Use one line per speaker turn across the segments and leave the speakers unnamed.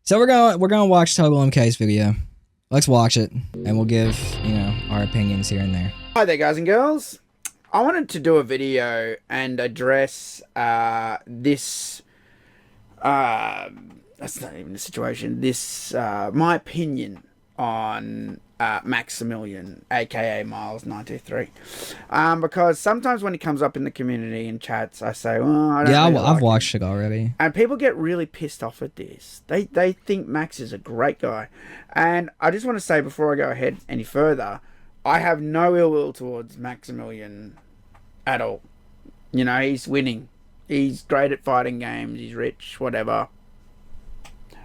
So we're gonna watch TotalMK's video. Let's watch it, and we'll give, you know, our opinions here and there.
Hi there, guys and girls. I wanted to do a video and address this. That's not even the situation. This my opinion on Maximilian, aka Miles923, because sometimes when he comes up in the community and chats, I say, "Well, I don't."
I've watched it already,
and people get really pissed off at this. They think Max is a great guy, and I just want to say before I go ahead any further, I have no ill will towards Maximilian at all. You know, he's winning. He's great at fighting games. He's rich, whatever.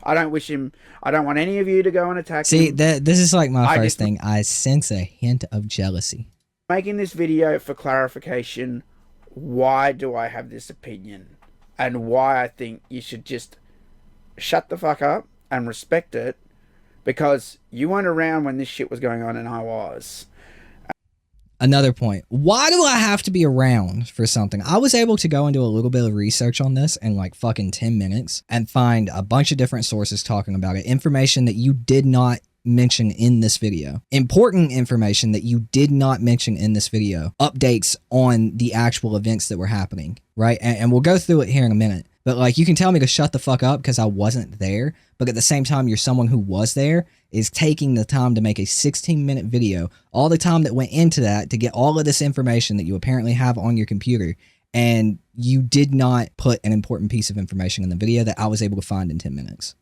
I don't wish him. I don't want any of you to go and attack him.
See, this is like my first thing. I sense a hint of jealousy.
Making this video for clarification, why do I have this opinion? And why I think you should just shut the fuck up and respect it, because you weren't around when this shit was going on and I was.
Another point. Why do I have to be around for something? I was able to go and do a little bit of research on this in like fucking 10 minutes and find a bunch of different sources talking about it. Information that you did not mention in this video. Important information that you did not mention in this video. Updates on the actual events that were happening, right? And we'll go through it here in a minute. But like, you can tell me to shut the fuck up because I wasn't there. But at the same time, you're someone who was there, is taking the time to make a 16-minute video, all the time that went into that to get all of this information that you apparently have on your computer, and you did not put an important piece of information in the video that I was able to find in 10 minutes.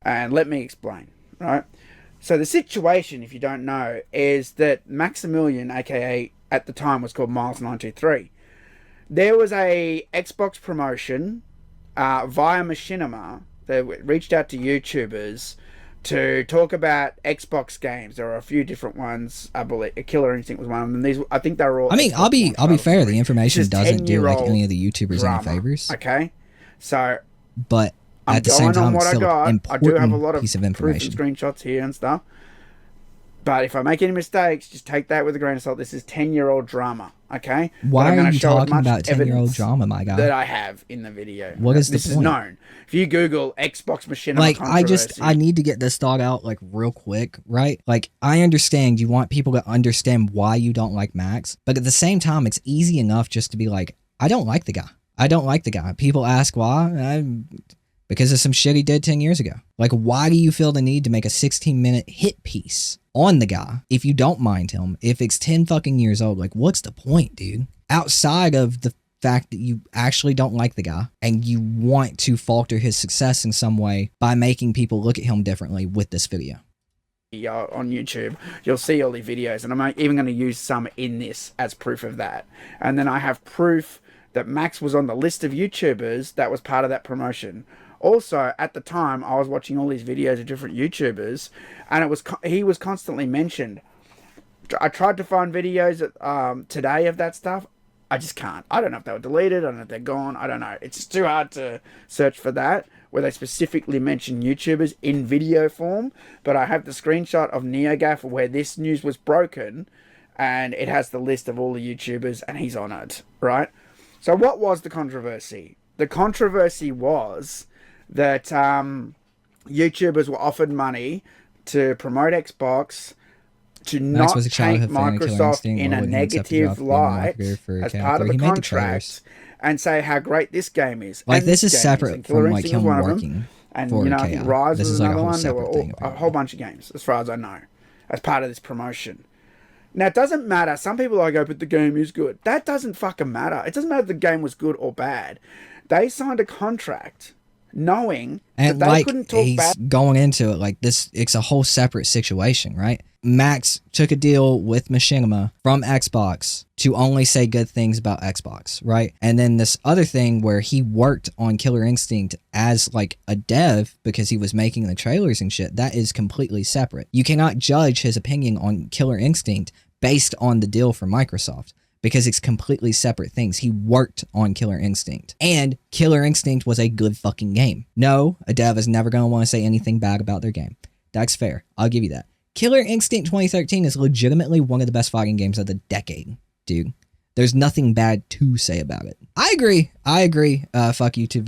And let me explain, right? So the situation, if you don't know, is that Maximilian, aka at the time was called Miles923, there was a Xbox promotion via Machinima that reached out to YouTubers to talk about Xbox games. There are a few different ones. I believe Killer Instinct was one of them. These, I think, they were all.
I mean,
Xbox
I'll be fair. The information doesn't do like
old
any of the YouTubers
drama,
any favors.
Okay, so
but
I'm
at the same time, it's still an
I do have a
important
lot of
piece of
proof and
information.
screenshots here and stuff. But if I make any mistakes, just take that with a grain of salt. This is 10-year-old drama, okay?
Why are you talking about 10-year-old drama, my guy?
That I have in the video.
What is the point?
This is known. If you Google Xbox Machinima
like,
controversy,
I need to get this thought out, like, real quick, right? Like, I understand you want people to understand why you don't like Max, but at the same time, it's easy enough just to be like, I don't like the guy. I don't like the guy. People ask why. Because of some shit he did 10 years ago. Like, why do you feel the need to make a 16-minute hit piece on the guy if you don't mind him? If it's 10 fucking years old, like, what's the point, dude? Outside of the fact that you actually don't like the guy and you want to falter his success in some way by making people look at him differently with this video.
On YouTube, you'll see all the videos, and I'm even going to use some in this as proof of that. And then I have proof that Max was on the list of YouTubers that was part of that promotion. Also, at the time, I was watching all these videos of different YouTubers, and he was constantly mentioned. I tried to find videos today of that stuff. I just can't. I don't know if they were deleted. I don't know if they're gone. I don't know. It's too hard to search for that, where they specifically mention YouTubers in video form. But I have the screenshot of NeoGaf where this news was broken, and it has the list of all the YouTubers, and he's on it, right? So what was the controversy? The controversy was that YouTubers were offered money to promote Xbox, to not paint Microsoft in a negative light as part of the contract, and say how great this game is.
Like, this is separate from like him working
and
for
you know, I think Rise was another one. There were a whole bunch of games, as far as I know, as part of this promotion. Now, it doesn't matter. Some people are like, oh, but the game is good. That doesn't fucking matter. It doesn't matter if the game was good or bad. They signed a contract knowing
and
that they
like,
couldn't talk
he's going into it like this. It's a whole separate situation, right? Max took a deal with Machinima from Xbox to only say good things about Xbox, right? And then this other thing where he worked on Killer Instinct as like a dev because he was making the trailers and shit, that is completely separate. You cannot judge his opinion on Killer Instinct based on the deal from Microsoft, because it's completely separate things. He worked on Killer Instinct, and Killer Instinct was a good fucking game. No, a dev is never going to want to say anything bad about their game. That's fair. I'll give you that. Killer Instinct 2013 is legitimately one of the best fighting games of the decade, dude. There's nothing bad to say about it. I agree. Fuck YouTube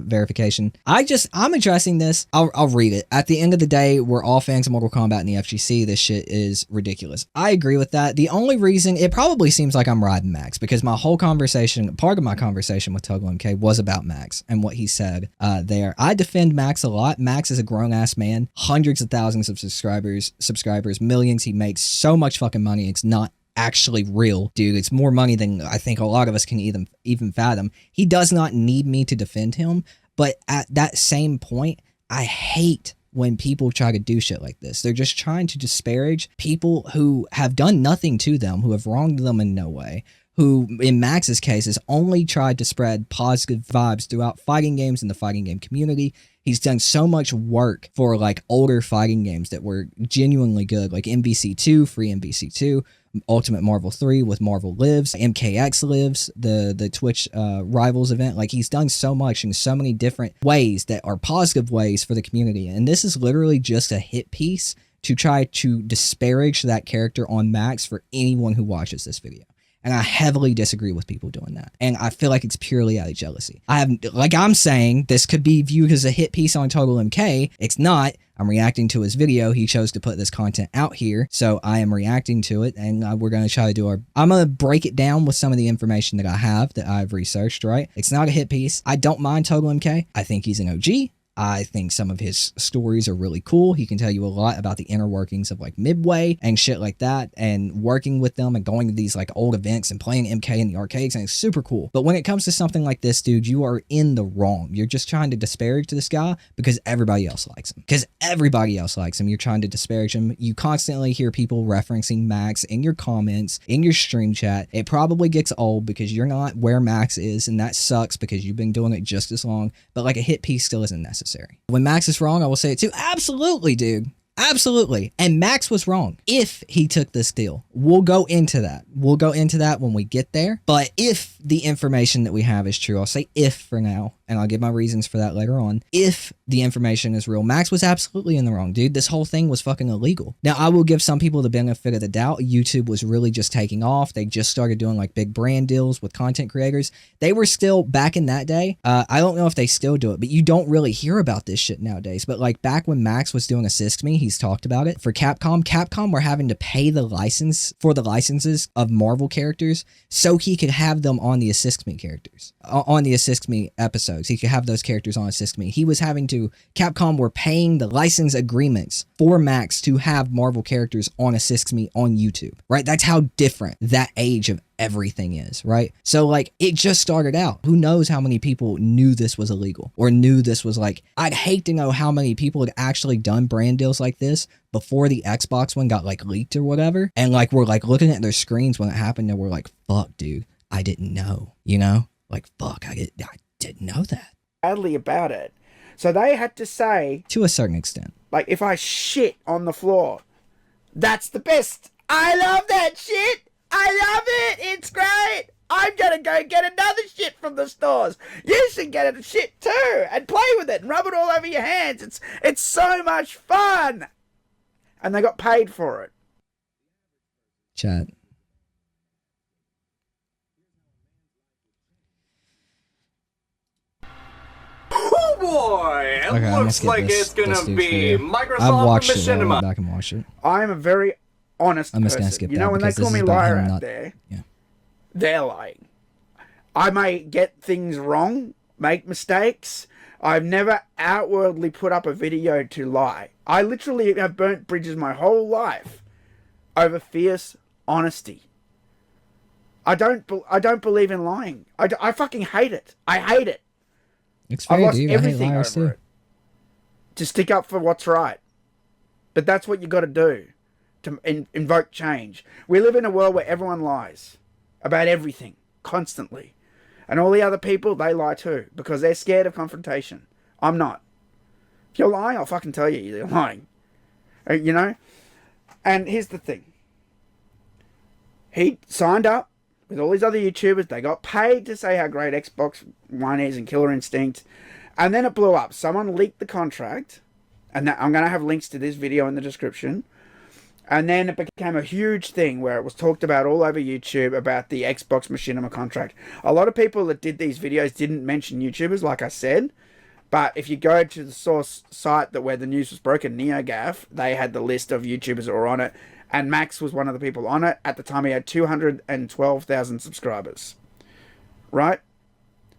verification. I'm addressing this. I'll read it. At the end of the day, we're all fans of Mortal Kombat and the FGC. This shit is ridiculous. I agree with that. The only reason, it probably seems like I'm riding Max, because my whole conversation, part of my conversation with TotalMK was about Max and what he said there. I defend Max a lot. Max is a grown-ass man. Hundreds of thousands of subscribers, millions. He makes so much fucking money. It's not actually real, dude. It's more money than I think a lot of us can even fathom. He does not need me to defend him, but at that same point, I hate when people try to do shit like this. They're just trying to disparage people who have done nothing to them, who have wronged them in no way, who in Max's case has only tried to spread positive vibes throughout fighting games and the fighting game community. He's done so much work for like older fighting games that were genuinely good, like MVC2, free MVC2, Ultimate Marvel 3 with Marvel Lives, MKX Lives, the Twitch Rivals event. Like, he's done so much in so many different ways that are positive ways for the community. And this is literally just a hit piece to try to disparage that character on Max for anyone who watches this video. And I heavily disagree with people doing that. And I feel like it's purely out of jealousy. Like I'm saying, this could be viewed as a hit piece on TotalMK. It's not. I'm reacting to his video. He chose to put this content out here. So I am reacting to it. And we're going to try to do I'm going to break it down with some of the information that I have, that I've researched, right? It's not a hit piece. I don't mind TotalMK. I think he's an OG. I think some of his stories are really cool. He can tell you a lot about the inner workings of like Midway and shit like that, and working with them and going to these like old events and playing MK in the arcades, and it's super cool. But when it comes to something like this, dude, you are in the wrong. You're just trying to disparage this guy because everybody else likes him. You're trying to disparage him. You constantly hear people referencing Max in your comments, in your stream chat. It probably gets old because you're not where Max is, and that sucks because you've been doing it just as long, but like a hit piece still isn't necessary. When Max is wrong, I will say it too. Absolutely, dude. Absolutely. And Max was wrong if he took this deal. We'll go into that. When we get there. But if the information that we have is true, I'll say if for now, and I'll give my reasons for that later on. If the information is real, Max was absolutely in the wrong, dude. This whole thing was fucking illegal. Now, I will give some people the benefit of the doubt. YouTube was really just taking off. They just started doing like big brand deals with content creators. They were still, back in that day, I don't know if they still do it, but you don't really hear about this shit nowadays. But like back when Max was doing Assist Me, he's talked about it. For Capcom were having to pay the license for the licenses of Marvel characters so he could have them on the Assist Me characters, on the Assist Me episodes. He could have those characters on Assist Me. Capcom were paying the license agreements for Max to have Marvel characters on Assist Me on YouTube, right? That's how different that age of everything is, right? So like, it just started out. Who knows how many people knew this was illegal or knew this was like, I'd hate to know how many people had actually done brand deals like this before the Xbox one got like leaked or whatever. And like, we're like looking at their screens when it happened and we're like, fuck, dude, I didn't know, you know? Like, fuck, I didn't know that.
Badly about it. So they had to say,
to a certain extent,
like, if I shit on the floor, that's the best. I love that shit. I love it. It's great. I'm gonna go get another shit from the stores. You should get a shit too and play with it and rub it all over your hands. It's so much fun. And they got paid for it.
Chat.
Oh boy! It
Okay,
looks like it's gonna be Microsoft and Machinima.
Back and watch it.
I'm a very honest
I'm just
person.
gonna skip
you
that
know, when they
because
call
this
me
is about
liar
him,
out
not-
there,
Yeah.
they're lying. I may get things wrong, make mistakes. I've never outwardly put up a video to lie. I literally have burnt bridges my whole life over fierce honesty. I don't believe in lying. I fucking hate it. I hate it.
It's
I
fair,
lost
dude. I hate
everything
liars
over
too.
it. To stick up for what's right. But that's what you got to do to invoke change. We live in a world where everyone lies about everything constantly. And all the other people, they lie too because they're scared of confrontation. I'm not. If you're lying, I'll fucking tell you you're lying. You know? And here's the thing. He signed up with all these other YouTubers. They got paid to say how great Xbox One is and Killer Instinct. And then it blew up. Someone leaked the contract. And I'm going to have links to this video in the description. And then it became a huge thing where it was talked about all over YouTube about the Xbox Machinima contract. A lot of people that did these videos didn't mention YouTubers, like I said. But if you go to the source site that where the news was broken, NeoGAF, they had the list of YouTubers that were on it. And Max was one of the people on it. At the time, he had 212,000 subscribers. Right?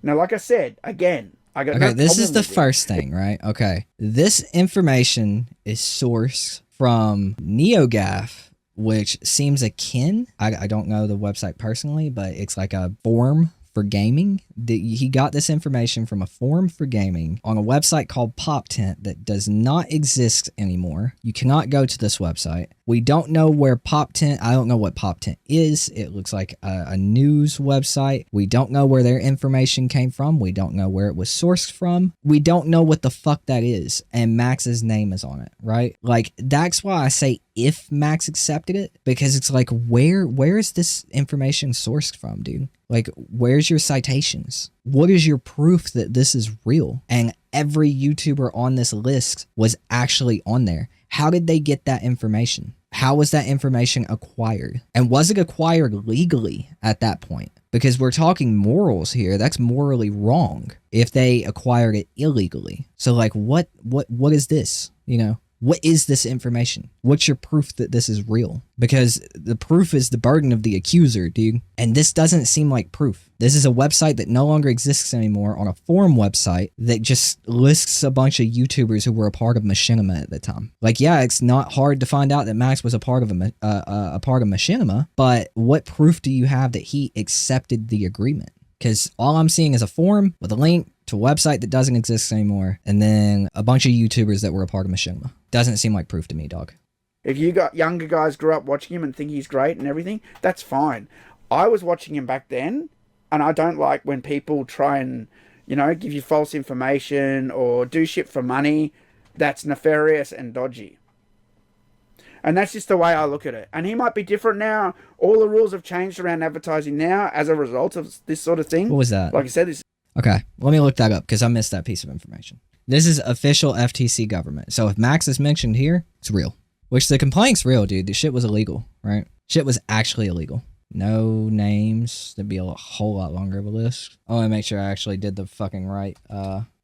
Now, like I said, again, I got
okay, this is the first thing, right? Okay. This information is sourced from NeoGAF, which seems akin. I don't know the website personally, but it's like a forum for gaming. He got this information from a forum for gaming on a website called PopTent that does not exist anymore. You cannot go to this website. We don't know where PopTent, I don't know what PopTent is. It looks like a news website. We don't know where their information came from. We don't know where it was sourced from. We don't know what the fuck that is. And Max's name is on it, right? Like, that's why I say if Max accepted it, because it's like, where is this information sourced from, dude? Like, where's your citations? What is your proof that this is real? And every YouTuber on this list was actually on there. How did they get that information? How was that information acquired? And was it acquired legally at that point? Because we're talking morals here. That's morally wrong if they acquired it illegally. So like, what is this? You know? What is this information? What's your proof that this is real? Because the proof is the burden of the accuser, dude. And this doesn't seem like proof. This is a website that no longer exists anymore on a forum website that just lists a bunch of YouTubers who were a part of Machinima at the time. Like, yeah, it's not hard to find out that Max was a part of Machinima, but what proof do you have that he accepted the agreement? Because all I'm seeing is a forum with a link to a website that doesn't exist anymore, and then a bunch of YouTubers that were a part of Machinima. Doesn't seem like proof to me, dog.
If you got younger guys grew up watching him and think he's great and everything, that's fine. I was watching him back then, and I don't like when people try and, you know, give you false information or do shit for money. That's nefarious and dodgy. And that's just the way I look at it. And he might be different now. All the rules have changed around advertising now as a result of this sort of thing.
What was that?
Like I said, this.
Okay, let me look that up because I missed that piece of information. This is official FTC government. So if Max is mentioned here, it's real. Which the complaint's real, dude. The shit was illegal, right? Shit was actually illegal. No names. There'd be a whole lot longer of a list. I want to make sure I actually did the fucking right.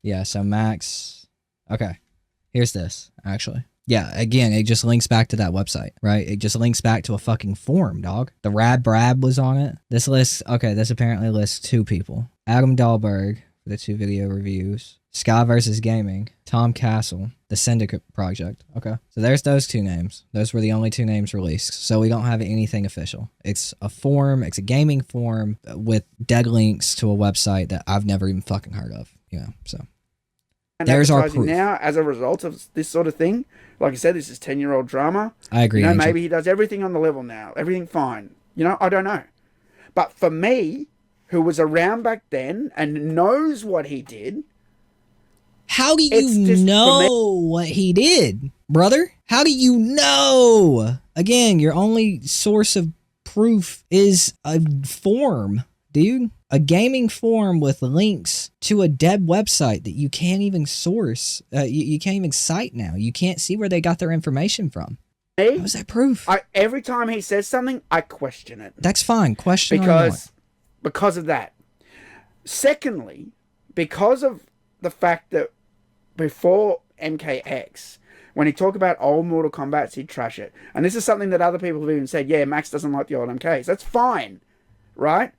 Yeah, so Max. Okay, here's this, actually. Yeah, again, it just links back to that website, right? It just links back to a fucking forum, dog. The Rad Brad was on it. This list, okay, this apparently lists 2 people. Adam Dahlberg for the 2 video reviews. Sky vs. Gaming. Tom Castle. The Syndicate Project. Okay, so there's those 2 names. Those were the only 2 names released. So we don't have anything official. It's a forum. It's a gaming forum with dead links to a website that I've never even fucking heard of, you know, so.
And
there's our proof.
Now, as a result of this sort of thing, like I said, this is 10-year-old drama.
I agree.
You know, maybe he does everything on the level now. Everything fine. You know, I don't know. But for me, who was around back then and knows what he did.
How do you know what he did, brother? How do you know? Again, your only source of proof is a forum, dude. A gaming forum with links to a dead website that you can't even source. You can't even cite now. You can't see where they got their information from. How is that proof?
Every time he says something, I question it.
That's fine. Question
because of that. Secondly, because of the fact that before MKX, when he talked about old Mortal Kombats, he'd trash it. And this is something that other people have even said, yeah, Max doesn't like the old MKs. That's fine, right?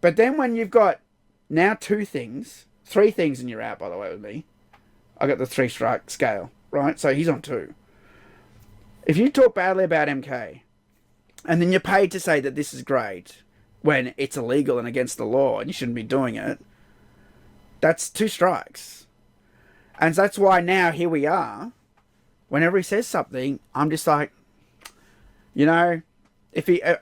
But then when you've got now 3 things and you're out, by the way, with me. I got the 3-strike scale, right? So he's on 2. If you talk badly about MK, and then you're paid to say that this is great, when it's illegal and against the law, and you shouldn't be doing it, that's 2 strikes. And that's why now, here we are, whenever he says something, I'm just like, you know,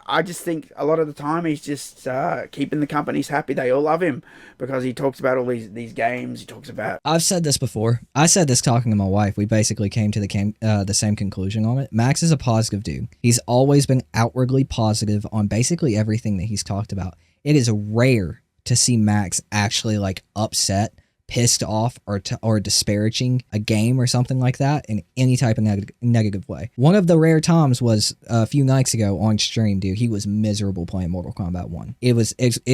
I just think a lot of the time he's just keeping the companies happy. They all love him because he talks about all these games. He talks about.
I've said this before. I said this talking to my wife. We basically came to the same conclusion on it. Max is a positive dude. He's always been outwardly positive on basically everything that he's talked about. It is rare to see Max actually like upset, pissed off or disparaging a game or something like that in any type of negative way. One of the rare times was a few nights ago on stream, dude. He was miserable playing Mortal Kombat 1. It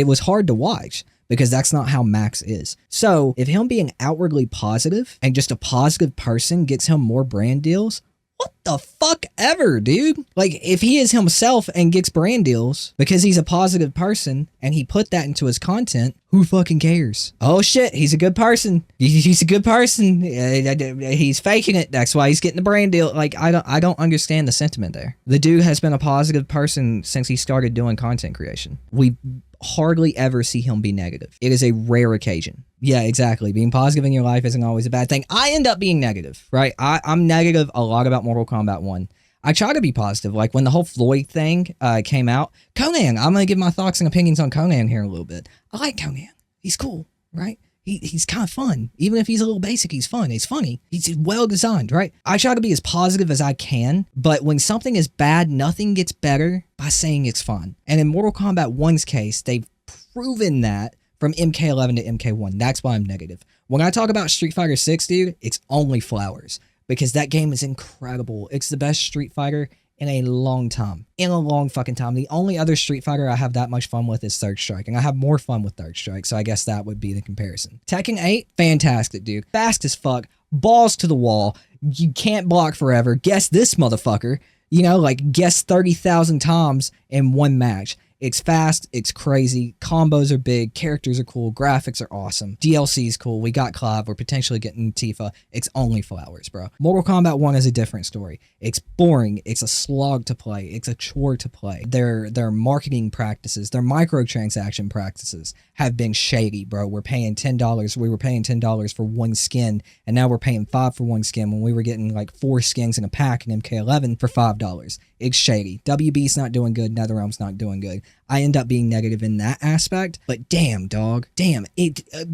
was hard to watch because that's not how Max is. So if him being outwardly positive and just a positive person gets him more brand deals, what the fuck ever, dude? Like, if he is himself and gets brand deals because he's a positive person and he put that into his content, who fucking cares? Oh shit, he's a good person. He's a good person. He's faking it. That's why he's getting the brand deal. Like, I don't understand the sentiment there. The dude has been a positive person since he started doing content creation. We hardly ever see him be negative. It is a rare occasion. Yeah, exactly. Being positive in your life isn't always a bad thing. I end up being negative, right? I'm negative a lot about Mortal Kombat 1. I try to be positive. Like when the whole Floyd thing came out, Conan, I'm going to give my thoughts and opinions on Conan here in a little bit. I like Conan. He's cool, right? He's kind of fun. Even if he's a little basic, he's fun. He's funny. He's well designed, right? I try to be as positive as I can, but when something is bad, nothing gets better by saying it's fun. And in Mortal Kombat 1's case, they've proven that from MK11 to MK1. That's why I'm negative. When I talk about Street Fighter 6, dude, it's only flowers because that game is incredible. It's the best Street Fighter in a long time. In a long fucking time. The only other Street Fighter I have that much fun with is Third Strike, and I have more fun with Third Strike, so I guess that would be the comparison. Tekken 8, fantastic, dude. Fast as fuck, balls to the wall, you can't block forever. Guess this motherfucker. You know, like, guess 30,000 times in one match. It's fast, it's crazy, combos are big, characters are cool, graphics are awesome, DLC is cool, we got Clive, we're potentially getting Tifa. It's only flowers, bro. Mortal Kombat 1 is a different story. It's boring, it's a slog to play, it's a chore to play. Their marketing practices, their microtransaction practices have been shady, bro. We're paying $10, we were paying $10 for one skin, and now we're paying $5 for one skin when we were getting like 4 skins in a pack in MK11 for $5. It's shady. WB's not doing good, NetherRealm's not doing good. I end up being negative in that aspect, but damn, dog. Damn,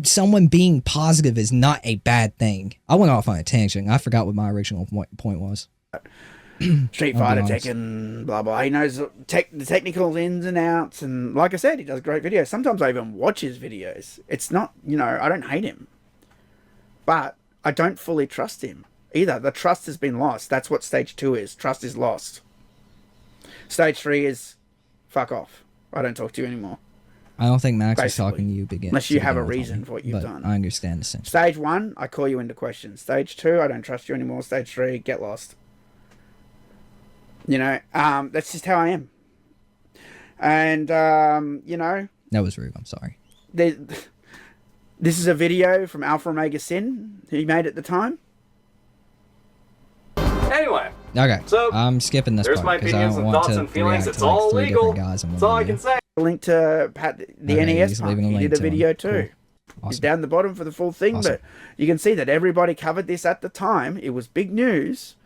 someone being positive is not a bad thing. I went off on a tangent. I forgot what my original point was.
Street Fighter, Tekken, blah, blah. He knows the technical ins and outs, and like I said, he does great videos. Sometimes I even watch his videos. It's not, you know, I don't hate him, but I don't fully trust him either. The trust has been lost. That's what stage 2 is. Trust is lost. Stage 3 is fuck off. I don't talk to you anymore.
I don't think Max was talking to you
unless you have a reason for what you've done.
I understand the sense.
Stage 1, I call you into question. Stage 2, I don't trust you anymore. Stage 3, get lost. You know, that's just how I am. And, you know...
That was rude, I'm sorry.
This is a video from Alpha Omega Sin, he made at the time.
Anyway.
Okay, so I'm skipping this part because I don't want to react to like 3 different guys in one
That's all I can say.
Link to Pat, the NES part. He did a video too.
Cool. Awesome.
He's down the bottom for the full thing,
Awesome.
but you can see that everybody covered this at the time. It was big news.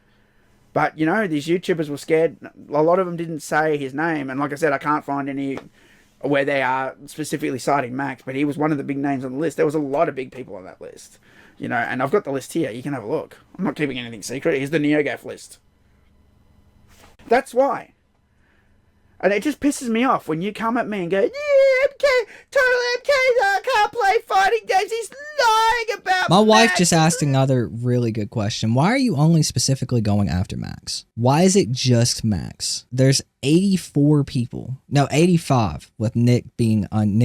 But, you know, these YouTubers were scared. A lot of them didn't say his name. And like I said, I can't find any where they are specifically citing Max, but he was one of the big names on the list. There was a lot of big people on that list. You know, and I've got the list here. You can have a look. I'm not keeping anything secret. Here's the NeoGaf list. That's why. And it just pisses me off when you come at me and go, yeah, TotalMK's, I can't play fighting games. He's lying about
My wife
Max.
just asked another really good question. Why are you only specifically going after Max? Why is it just Max? There's 84 people. No, 85 with Nick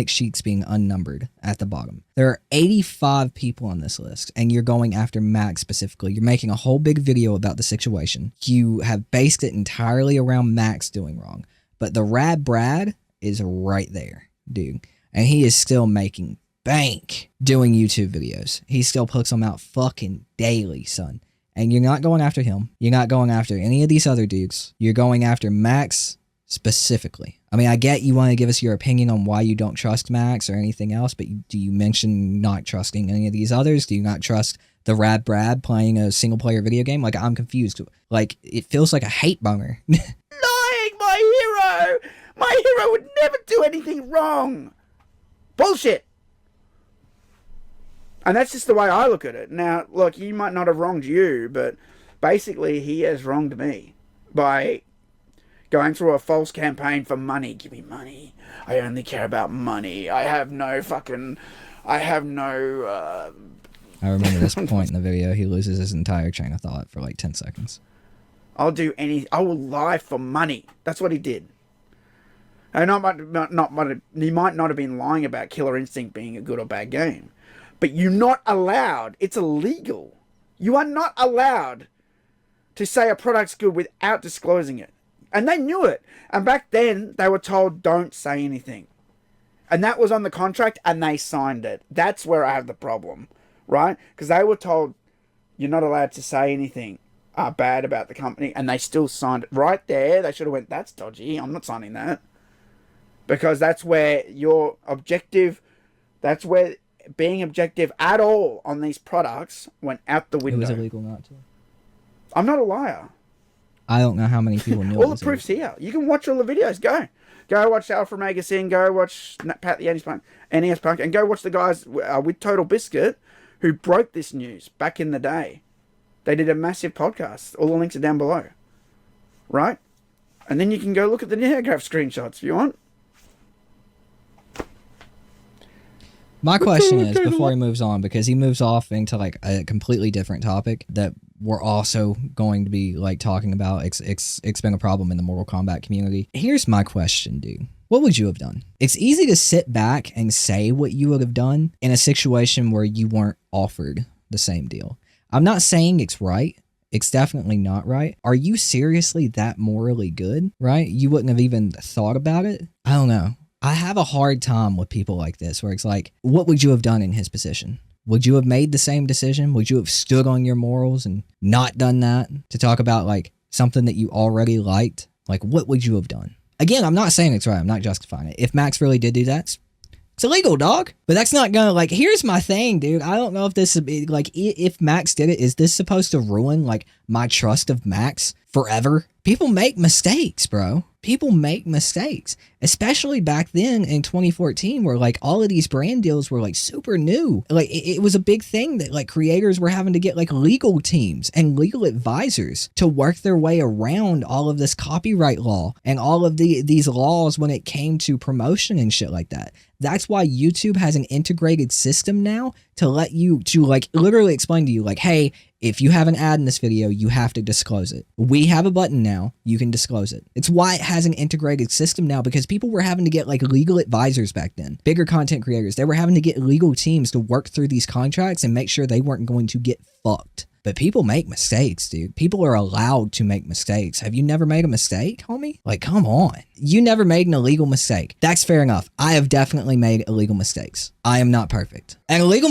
Sheets being unnumbered at the bottom. There are 85 people on this list, and you're going after Max specifically. You're making a whole big video about the situation. You have based it entirely around Max doing wrong. But the Rad Brad is right there, dude. And he is still making bank doing YouTube videos. He still puts them out fucking daily, son. And you're not going after him. You're not going after any of these other dudes. You're going after Max specifically. I mean, I get you want to give us your opinion on why you don't trust Max or anything else, but do you mention not trusting any of these others? Do you not trust the Rad Brad playing a single-player video game? Like, I'm confused. Like, it feels like a hate boner.
Lying, my hero! My hero would never do anything wrong! Bullshit! And that's just the way I look at it. Now, look, he might not have wronged you, but basically he has wronged me by going through a false campaign for money. Give me money. I only care about money. I have no
I remember this point in the video, he loses his entire train of thought for like 10 seconds.
I will lie for money. That's what he did. And he might not have been lying about Killer Instinct being a good or bad game. But you're not allowed. It's illegal. You are not allowed to say a product's good without disclosing it. And they knew it. And back then, they were told, don't say anything. And that was on the contract, and they signed it. That's where I have the problem, right? Because they were told, you're not allowed to say anything bad about the company, and they still signed it. Right there, they should have went, that's dodgy. I'm not signing that. Because that's where your objective, that's where being objective at all on these products went out the window.
It was illegal not to.
I'm not a liar.
I don't know how many people knew.
All the proof's here. You can watch all the videos. Go watch Alpha Magazine. Go watch Pat the NES Punk, and go watch the guys with Total Biscuit who broke this news back in the day. They did a massive podcast. All the links are down below. Right? And then you can go look at the Neograph screenshots if you want.
My question is, before he moves on, because he moves off into like a completely different topic that we're also going to be like talking about, it's been a problem in the Mortal Kombat community. Here's my question, dude. What would you have done? It's easy to sit back and say what you would have done in a situation where you weren't offered the same deal. I'm not saying it's right. It's definitely not right. Are you seriously that morally good, right? You wouldn't have even thought about it? I don't know. I have a hard time with people like this where it's like, what would you have done in his position? Would you have made the same decision? Would you have stood on your morals and not done that to talk about like something that you already liked? Like, what would you have done? Again, I'm not saying it's right. I'm not justifying it. If Max really did do that, it's illegal, dog. But that's not gonna, like, here's my thing, dude. I don't know if this, like, if Max did it, is this supposed to ruin, like, my trust of Max forever? People make mistakes, bro. People make mistakes, especially back then in 2014 where like all of these brand deals were like super new. Like it was a big thing that like creators were having to get like legal teams and legal advisors to work their way around all of this copyright law and all of these laws when it came to promotion and shit like that. That's why YouTube has an integrated system now to let you, to like literally explain to you like, hey, if you have an ad in this video, you have to disclose it. We have a button now. You can disclose it. It's why it has an integrated system now, because people were having to get like legal advisors back then. Bigger content creators, they were having to get legal teams to work through these contracts and make sure they weren't going to get fucked. But people make mistakes, dude. People are allowed to make mistakes. Have you never made a mistake, homie? Like, come on. You never made an illegal mistake. That's fair enough. I have definitely made illegal mistakes. I am not perfect. An illegal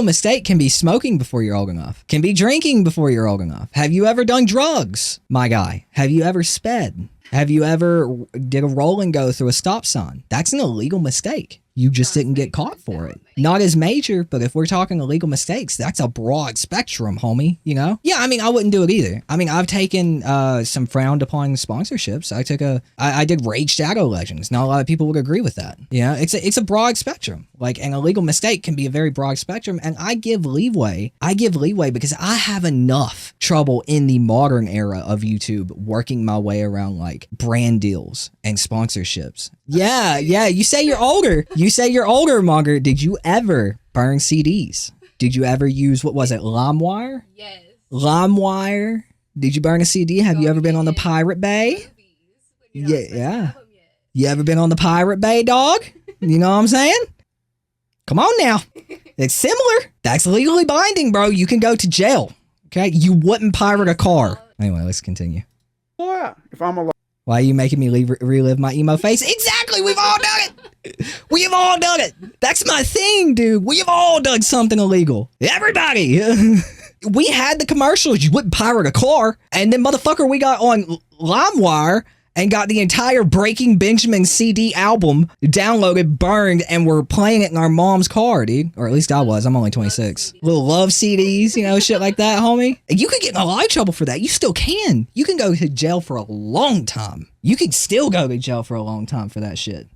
mistake can be smoking before you're old enough. Can be drinking before you're old enough. Have you ever done drugs, my guy? Have you ever sped? Have you ever did a roll and go through a stop sign? That's an illegal mistake. You just didn't get caught for it. Not as major, but if we're talking illegal mistakes, that's a broad spectrum, homie, you know? Yeah, I mean, I wouldn't do it either. I mean, I've taken some frowned upon sponsorships. I did Raid Shadow Legends. Not a lot of people would agree with that. You know, it's a broad spectrum. Like, an illegal mistake can be a very broad spectrum, and I give leeway. Because I have enough trouble in the modern era of YouTube working my way around, like, brand deals and sponsorships. Yeah, you say you're older. You say you're older, Monger. Did you ever burn CDs? Did you ever use, what was it, LimeWire? Yes. LimeWire? Did you burn a CD? Have you ever been on the Pirate Bay? Yeah. You ever been on the Pirate Bay, dog? You know what I'm saying? Come on now. It's similar. That's legally binding, bro. You can go to jail. Okay? You wouldn't pirate a car. Anyway, let's continue.
Yeah, if I'm a
Why are you making me relive my emo face? Exactly! We've all done it! We have all done it! That's my thing, dude! We have all done something illegal. Everybody! We had the commercials. You wouldn't pirate a car. And then, motherfucker, we got on LimeWire and got the entire Breaking Benjamin CD album downloaded, burned, and we're playing it in our mom's car, dude. Or at least I was. I'm only 26. Little love CDs, you know, shit like that, homie. You could get in a lot of trouble for that. You still can. You can go to jail for a long time. You could still go to jail for a long time for that shit.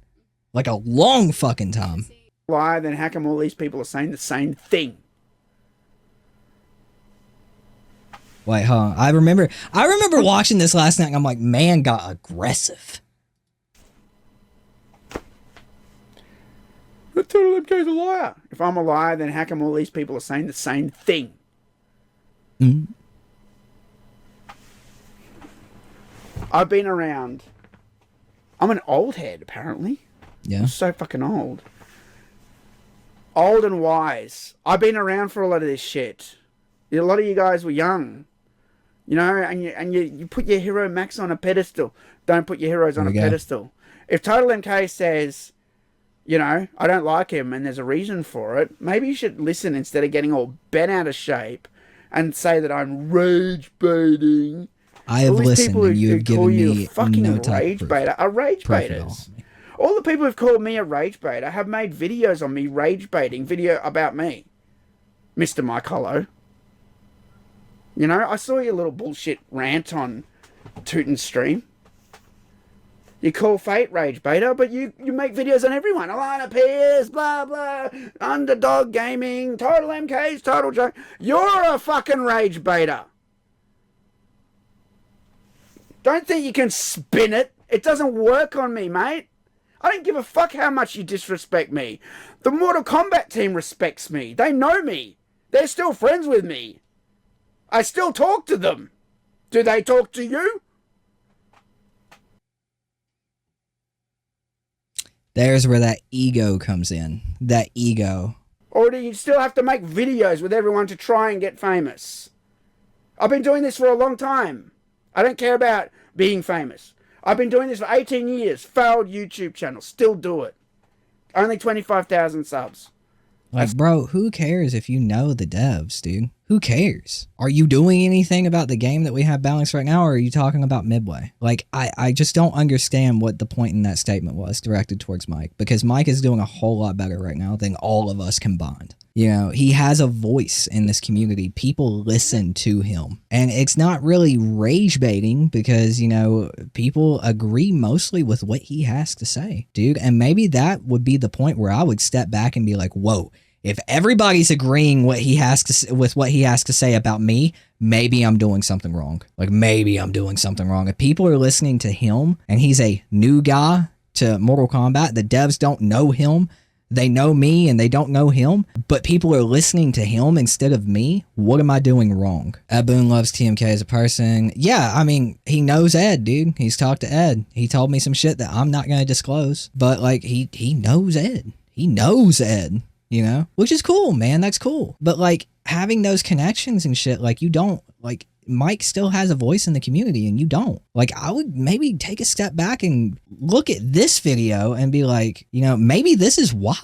Like a long fucking time.
Why? Then how come all these people are saying the same thing?
Wait, huh? I remember watching this last night and I'm like, man got aggressive.
TotalMK's a liar. If I'm a liar, then how come all these people are saying the same thing?
Mm.
I've been around. I'm an old head, apparently.
Yeah.
I'm so fucking old. Old and wise. I've been around for a lot of this shit. A lot of you guys were young. You know, and you put your hero Max on a pedestal. Don't put your heroes on a pedestal. If TotalMK says, you know, I don't like him and there's a reason for it, maybe you should listen instead of getting all bent out of shape and say that I'm rage baiting.
I have listened and you have given me no type
rage
of
baiter are rage baiters. All the people who've called me a rage baiter have made videos on me rage baiting, video about me. Mr. Mike Hollow. You know, I saw your little bullshit rant on Tooten's stream. You call Fate rage baiter, but you make videos on everyone. Alana Pierce, blah, blah, Underdog Gaming, TotalMK's, Total Joke. You're a fucking rage baiter. Don't think you can spin it. It doesn't work on me, mate. I don't give a fuck how much you disrespect me. The Mortal Kombat team respects me. They know me. They're still friends with me. I still talk to them. Do they talk to you?
There's where that ego comes in. That ego.
Or do you still have to make videos with everyone to try and get famous? I've been doing this for a long time. I don't care about being famous. I've been doing this for 18 years. Failed YouTube channel. Still do it. Only 25,000 subs.
Like, bro, who cares if you know the devs, dude? Who cares? Are you doing anything about the game that we have balanced right now, or are you talking about Midway? Like, I just don't understand what the point in that statement was directed towards Mike, because Mike is doing a whole lot better right now than all of us combined. You know, he has a voice in this community. People listen to him. And it's not really rage baiting because, you know, people agree mostly with what he has to say, dude. And maybe that would be the point where I would step back and be like, whoa, if everybody's agreeing with what he has to say about me, maybe I'm doing something wrong. Like, maybe I'm doing something wrong. If people are listening to him and he's a new guy to Mortal Kombat, the devs don't know him. They know me and they don't know him, but people are listening to him instead of me. What am I doing wrong? Ed Boon loves TMK as a person. Yeah, I mean, he knows Ed, dude. He's talked to Ed. He told me some shit that I'm not going to disclose, but like he knows Ed. He knows Ed, you know, which is cool, man. That's cool. But like having those connections and shit, like you don't, like Mike still has a voice in the community and you don't. Like, I would maybe take a step back and look at this video and be like, you know, maybe this is why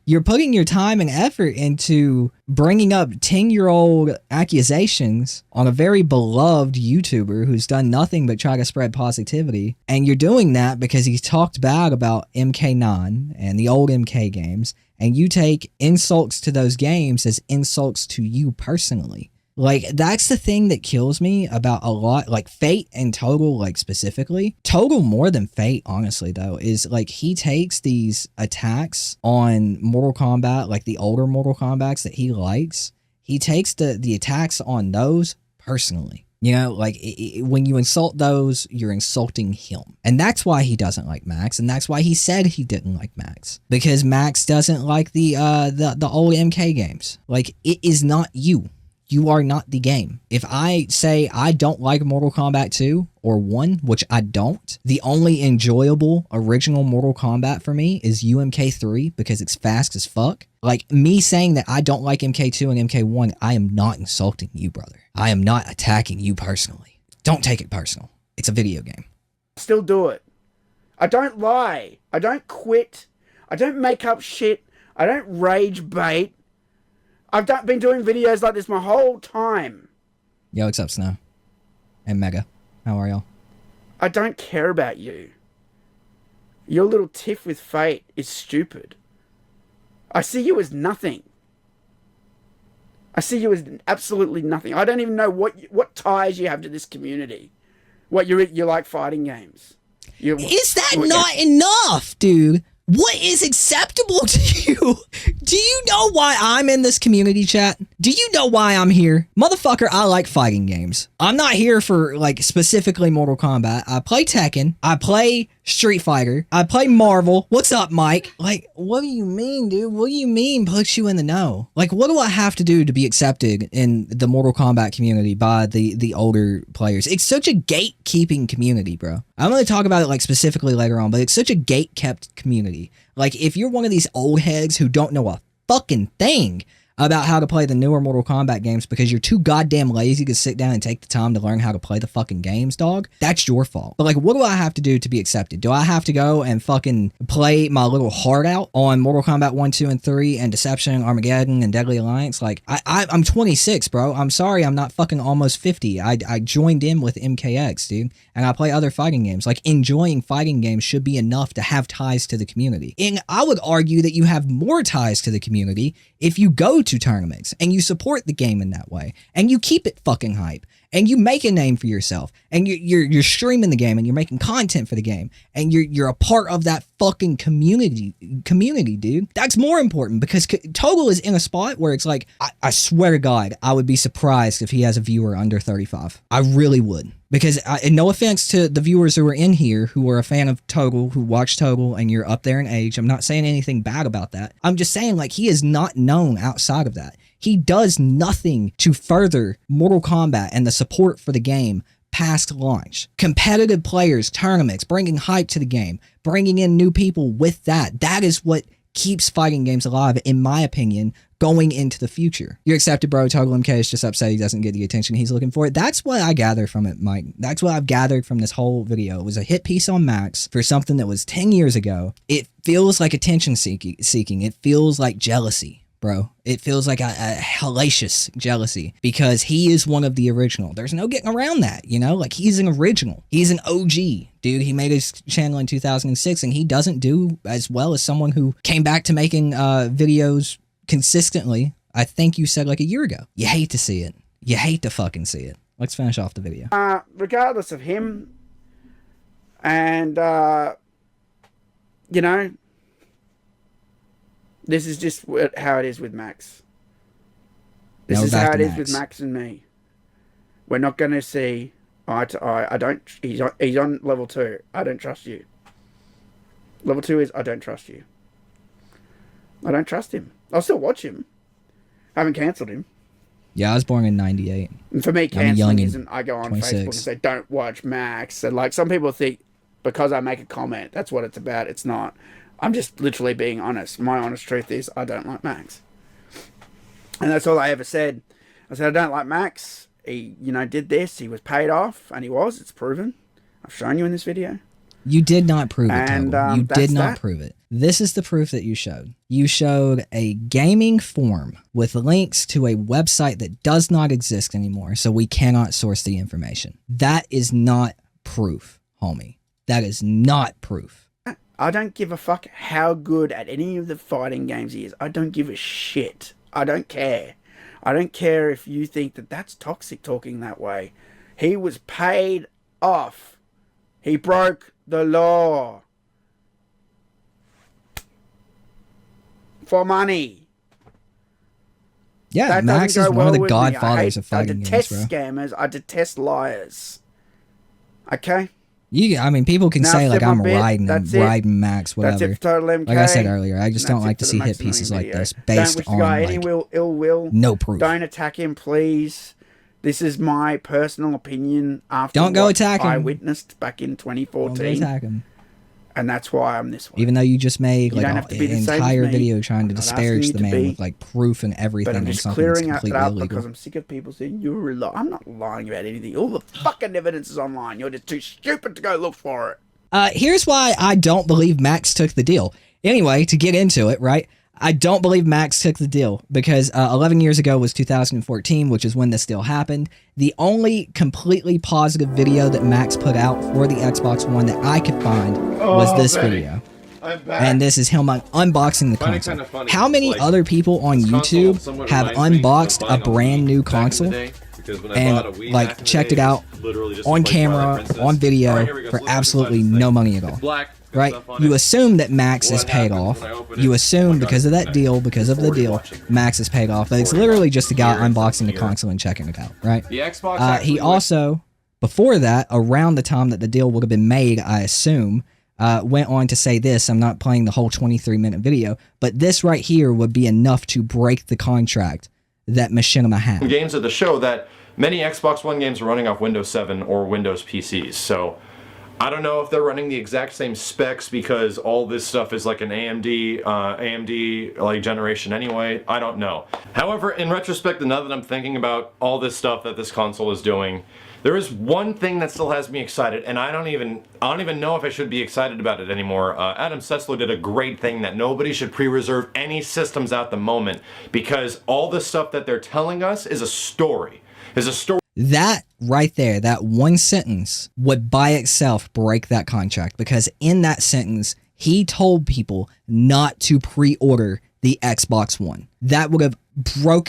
you're putting your time and effort into bringing up 10-year-old accusations on a very beloved YouTuber who's done nothing but try to spread positivity. And you're doing that because he's talked bad about MK9 and the old MK games. And you take insults to those games as insults to you personally. Like, that's the thing that kills me about a lot, like Fate and Total, like specifically. Total more than Fate, honestly, though, is like he takes these attacks on Mortal Kombat, like the older Mortal Kombats that he likes. He takes the attacks on those personally. You know, like when you insult those, you're insulting him. And that's why he doesn't like Max. And that's why he said he didn't like Max. Because Max doesn't like the old MK games. Like, it is not you. You are not the game. If I say I don't like Mortal Kombat 2 or 1, which I don't, the only enjoyable original Mortal Kombat for me is UMK3 because it's fast as fuck. Like, me saying that I don't like MK2 and MK1, I am not insulting you, brother. I am not attacking you personally. Don't take it personal. It's a video game.
Still do it. I don't lie. I don't quit. I don't make up shit. I don't rage bait. I've been doing videos like this my whole time.
Yo, what's up, Snow? And Mega. How are y'all?
I don't care about you. Your little tiff with Fate is stupid. I see you as nothing. I see you as absolutely nothing. I don't even know what ties you have to this community. What you like fighting games.
Is that not enough, dude? What is acceptable to you? Do you know why I'm in this community chat? Do you know why I'm here? Motherfucker, I like fighting games. I'm not here for, like, specifically Mortal Kombat. I play Tekken. I play Street Fighter. I play Marvel. What's up, Mike? Like, what do you mean, dude? What do you mean puts you in the know? Like, what do I have to do to be accepted in the Mortal Kombat community by the older players? It's such a gatekeeping community, bro. I'm going to talk about it, like, specifically later on, but it's such a gate-kept community. Like, if you're one of these old heads who don't know a fucking thing about how to play the newer Mortal Kombat games because you're too goddamn lazy to sit down and take the time to learn how to play the fucking games, dog, that's your fault. But, like, what do I have to do to be accepted? Do I have to go and fucking play my little heart out on Mortal Kombat 1, 2, and 3 and Deception, Armageddon, and Deadly Alliance? Like, I'm 26, bro. I'm sorry I'm not fucking almost 50. I joined in with MKX, dude, and I play other fighting games. Like, enjoying fighting games should be enough to have ties to the community. And I would argue that you have more ties to the community if you go to TotalMK's and you support the game in that way and you keep it fucking hype and you make a name for yourself and you're streaming the game and you're making content for the game and you're a part of that fucking community, dude. That's more important because Total is in a spot where it's like, I swear to God, I would be surprised if he has a viewer under 35. I really would. Because, and no offense to the viewers who are in here who are a fan of Total, who watch Total, and you're up there in age. I'm not saying anything bad about that. I'm just saying, like, he is not known outside of that. He does nothing to further Mortal Kombat and the support for the game past launch. Competitive players, tournaments, bringing hype to the game, bringing in new people with that. That is what keeps fighting games alive, in my opinion, going into the future. You're accepted, bro. TotalMK is just upset he doesn't get the attention he's looking for. That's what I gather from it, Mike. That's what I've gathered from this whole video. It was a hit piece on Max for something that was 10 years ago. It feels like attention seeking. It feels like jealousy, bro. It feels like a hellacious jealousy because he is one of the original. There's no getting around that, you know? Like, he's an original. He's an OG. Dude, he made his channel in 2006 and he doesn't do as well as someone who came back to making videos consistently, I think you said, like a year ago. You hate to see it. You hate to fucking see it. Let's finish off the video.
Regardless of him and, you know, this is just how it is with Max. This is how it is with Max and me. We're not going to see eye to eye. He's on level 2. I don't trust you. Level 2 is I don't trust you. I don't trust him. I'll still watch him. I haven't cancelled him.
Yeah, I was born in 98.
And for me, cancelling isn't I go on 26. Facebook and say, don't watch Max. And like some people think because I make a comment, that's what it's about. It's not. I'm just literally being honest. My honest truth is I don't like Max. And that's all I ever said. I said, I don't like Max. He, you know, did this. He was paid off. And he was. It's proven. I've shown you in this video.
You did not prove it, Total. You did not prove it. This is the proof that you showed. You showed a gaming form with links to a website that does not exist anymore, so we cannot source the information. That is not proof, homie. That is not proof.
I don't give a fuck how good at any of the fighting games he is. I don't give a shit. I don't care. I don't care if you think that that's toxic talking that way. He was paid off. He broke the law. For money.
Yeah, that Max is one of the godfathers of fighting games, bro.
I detest scammers. I detest liars. Okay?
I mean, people can say, like, I'm riding Max, whatever.
That's it for TotalMK.
Like I said earlier, I just don't like to see hit pieces like this based on, like,
ill will.
No proof.
Don't attack him, please. This is my personal opinion after I witnessed back in 2014.
Don't go attack him.
And that's why I'm this way.
Even though you just made like an entire video trying to disparage the man with like proof and everything.
But I'm just clearing it up because I'm sick of people saying you're lying. I'm not lying about anything. All the fucking evidence is online. You're just too stupid to go look for it.
Here's why I don't believe Max took the deal. Anyway, to get into it, right? I don't believe Max took the deal because 11 years ago was 2014, which is when this deal happened. The only completely positive video that Max put out for the Xbox One that I could find was this video. And this is him unboxing the console. How many other people on YouTube have unboxed a brand new console and like checked it out on camera, on video for absolutely no money at all? right? You assume that Max is paid off. You assume because of that deal, because of the deal, Max is paid off. But it's literally just a guy unboxing the console and checking it out, right?
The Xbox
He also, before that, around the time that the deal would have been made, I assume, went on to say this. I'm not playing the whole 23-minute video, but this right here would be enough to break the contract that Machinima had.
Games at the show that many Xbox One games are running off Windows 7 or Windows PCs. So I don't know if they're running the exact same specs because all this stuff is like an AMD like generation anyway. I don't know. However, in retrospect, now that I'm thinking about all this stuff that this console is doing, there is one thing that still has me excited, and I don't even know if I should be excited about it anymore. Adam Setzler did a great thing that nobody should pre-reserve any systems at the moment because all the stuff that they're telling us is a story.
That right there, that one sentence would by itself break that contract because in that sentence, he told people not to pre-order the Xbox One. That would have broke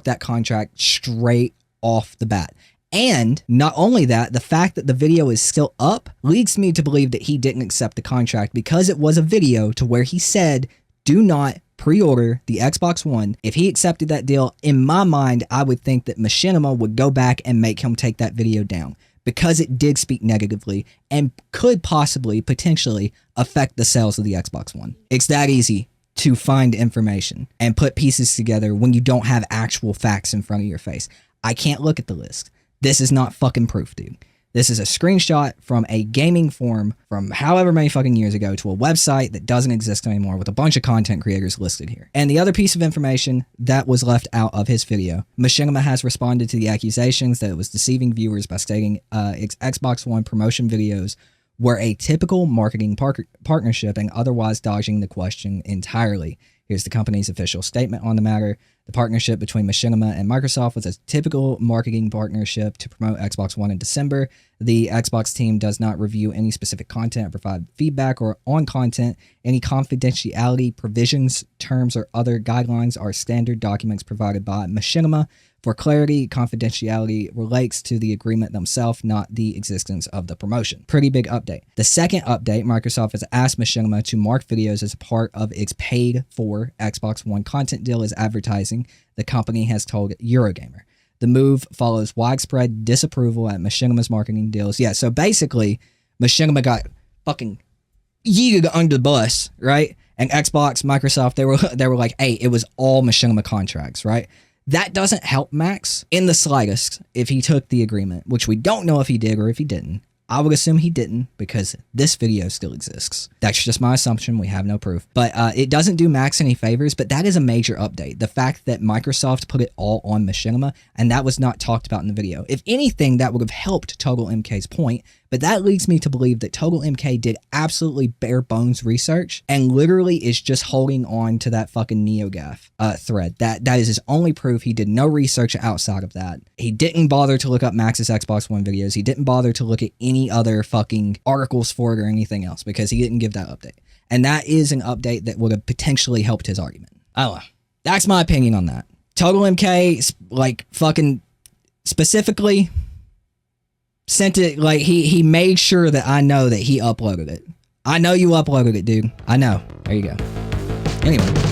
that contract straight off the bat. And not only that, the fact that the video is still up leads me to believe that he didn't accept the contract because it was a video to where he said, do not pre-order the Xbox One. If he accepted that deal, in my mind, I would think that Machinima would go back and make him take that video down because it did speak negatively and could possibly, potentially affect the sales of the Xbox One. It's that easy to find information and put pieces together when you don't have actual facts in front of your face. I can't look at the list. This is not fucking proof, dude. This is a screenshot from a gaming forum from however many fucking years ago to a website that doesn't exist anymore with a bunch of content creators listed here. And the other piece of information that was left out of his video, Machinima has responded to the accusations that it was deceiving viewers by stating its Xbox One promotion videos were a typical marketing partnership and otherwise dodging the question entirely. Here's the company's official statement on the matter. The partnership between Machinima and Microsoft was a typical marketing partnership to promote Xbox One in December. The Xbox team does not review any specific content or provide feedback or on content. Any confidentiality provisions, terms, or other guidelines are standard documents provided by Machinima. For clarity, confidentiality relates to the agreement themselves, not the existence of the promotion. Pretty big update. The second update, Microsoft has asked Machinima to mark videos as a part of its paid-for Xbox One content deal as advertising, the company has told Eurogamer. The move follows widespread disapproval at Machinima's marketing deals. Yeah, so basically, Machinima got fucking yeeted under the bus, right? And Xbox, Microsoft, they were like, hey, it was all Machinima contracts, right? That doesn't help Max in the slightest if he took the agreement, which we don't know if he did or if he didn't. I would assume he didn't because this video still exists. That's just my assumption. We have no proof. But it doesn't do Max any favors, but that is a major update. The fact that Microsoft put it all on Machinima, and that was not talked about in the video. If anything, that would have helped TotalMK's point, but that leads me to believe that TotalMK did absolutely bare bones research and literally is just holding on to that fucking NeoGAF thread. That is his only proof. He did no research outside of that. He didn't bother to look up Max's Xbox One videos. He didn't bother to look at any other fucking articles for it or anything else because he didn't give that update. And that is an update that would have potentially helped his argument. I don't know. That's my opinion on that. TotalMK, like, fucking specifically sent it, like, he made sure that I know that he uploaded it. I know you uploaded it, dude. I know. There you go. Anyway.